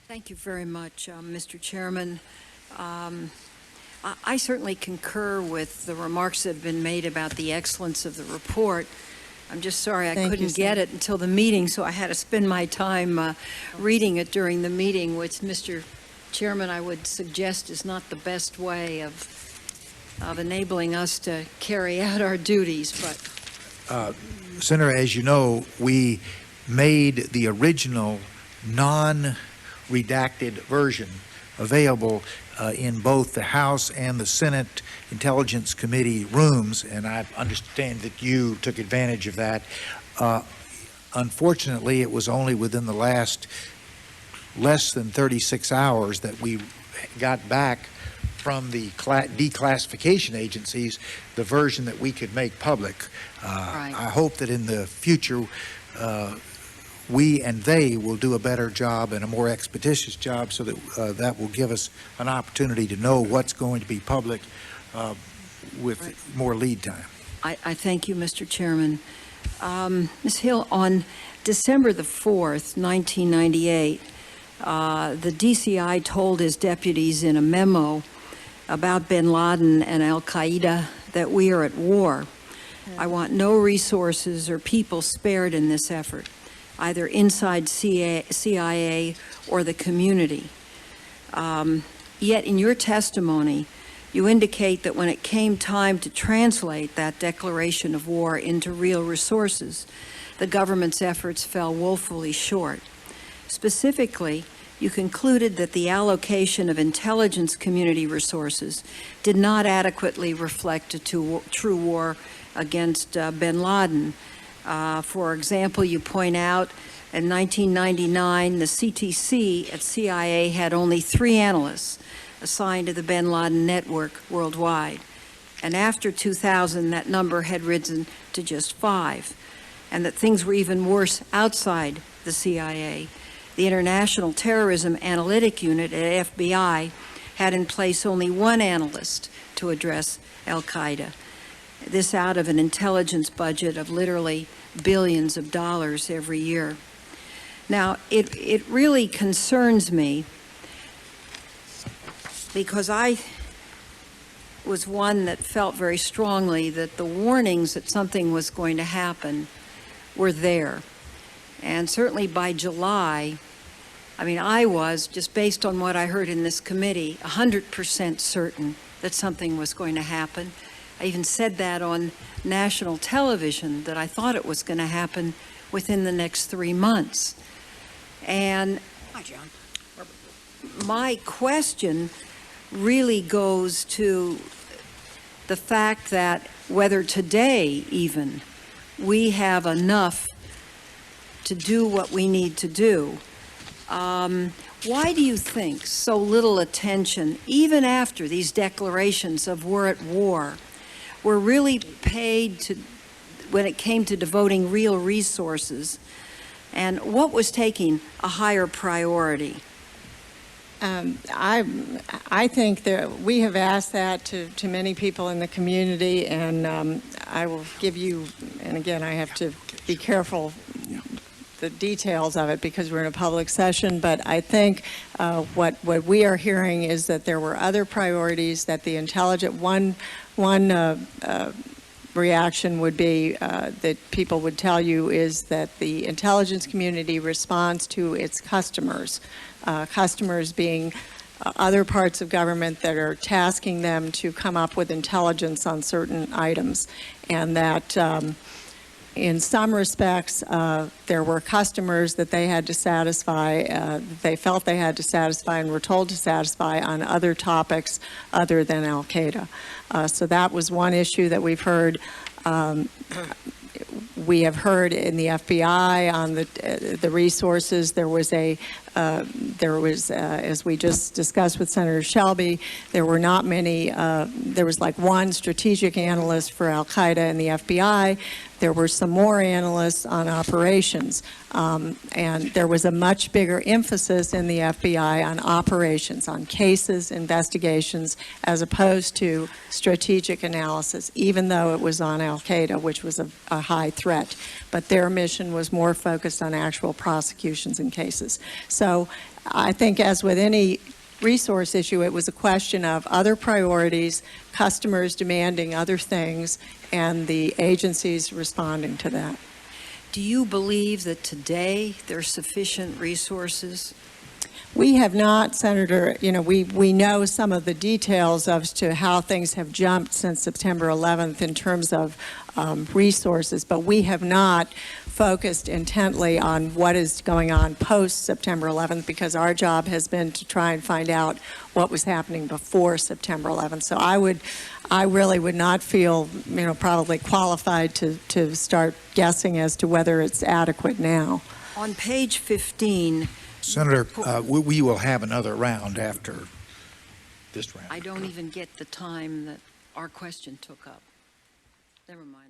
Thank you very much, Mr. Chairman. I certainly concur with the remarks that have been made about the excellence of the report. I'm just sorry I couldn't get it until the meeting, so I had to spend my time reading it during the meeting, which, Mr. Chairman, I would suggest is not the best way of enabling us to carry out our duties. But Senator, as you know, we made the original non-redacted version available in both the House and the Senate Intelligence Committee rooms, and I understand that you took advantage of that. Unfortunately, it was only within the last less than 36 hours that we got back from the declassification agencies the version that we could make public. Right. I hope that in the future we and they will do a better job and a more expeditious job, so that that will give us an opportunity to know what's going to be public with more lead time. I thank you, Mr. Chairman. Ms. Hill, on December the 4th, 1998, the DCI told his deputies in a memo about bin Laden and Al-Qaeda that we are at war. I want no resources or people spared in this effort, either inside CIA or the community. Yet in your testimony, you indicate that when it came time to translate that declaration of war into real resources, the government's efforts fell woefully short. Specifically, you concluded that the allocation of intelligence community resources did not adequately reflect a true war against bin Laden. For example, you point out in 1999, the CTC at CIA had only 3 analysts assigned to the bin Laden network worldwide. And after 2000, that number had risen to just 5, and that things were even worse outside the CIA. The International Terrorism Analytic Unit at FBI had in place only 1 analyst to address Al-Qaeda. This out of an intelligence budget of literally billions of dollars every year. Now, it really concerns me, because I was one that felt very strongly that the warnings that something was going to happen were there. And certainly by July, I mean, I was, just based on what I heard in this committee, 100% certain that something was going to happen. I even said that on national television, that I thought it was going to happen within the next 3 months. And Hi, John. my question really goes to the fact that whether today even we have enough to do what we need to do. Why do you think so little attention, even after these declarations of we're at war, were really paid to when it came to devoting real resources? And what was taking a higher priority? I think that we have asked that to many people in the community, and I will give you, and again, I have to be careful the details of it because we're in a public session, but I think what we are hearing is that there were other priorities, that the intelligent one reaction would be that people would tell you is that the intelligence community responds to its customers, customers being other parts of government that are tasking them to come up with intelligence on certain items, and that in some respects, there were customers that they had to satisfy, they felt they had to satisfy and were told to satisfy on other topics other than Al-Qaeda. So that was one issue that we've heard. We have heard in the FBI on the resources. There was as we just discussed with Senator Shelby, there were not many. There was like 1 strategic analyst for Al-Qaeda in the FBI. There were some more analysts on operations, and there was a much bigger emphasis in the FBI on operations, on cases, investigations, as opposed to strategic analysis, even though it was on Al-Qaeda, which was a high threat. threat. But their mission was more focused on actual prosecutions and cases. So I think, as with any resource issue, it was a question of other priorities, customers demanding other things, and the agencies responding to that. Do you believe that today there's sufficient resources? We have not, Senator. We know some of the details as to how things have jumped since September 11th in terms of resources, but we have not focused intently on what is going on post-September 11th, because our job has been to try and find out what was happening before September 11th. So I really would not feel, probably qualified to start guessing as to whether it's adequate now. On page 15, Senator, we will have another round after this round. I don't even get the time that our question took up. Never mind.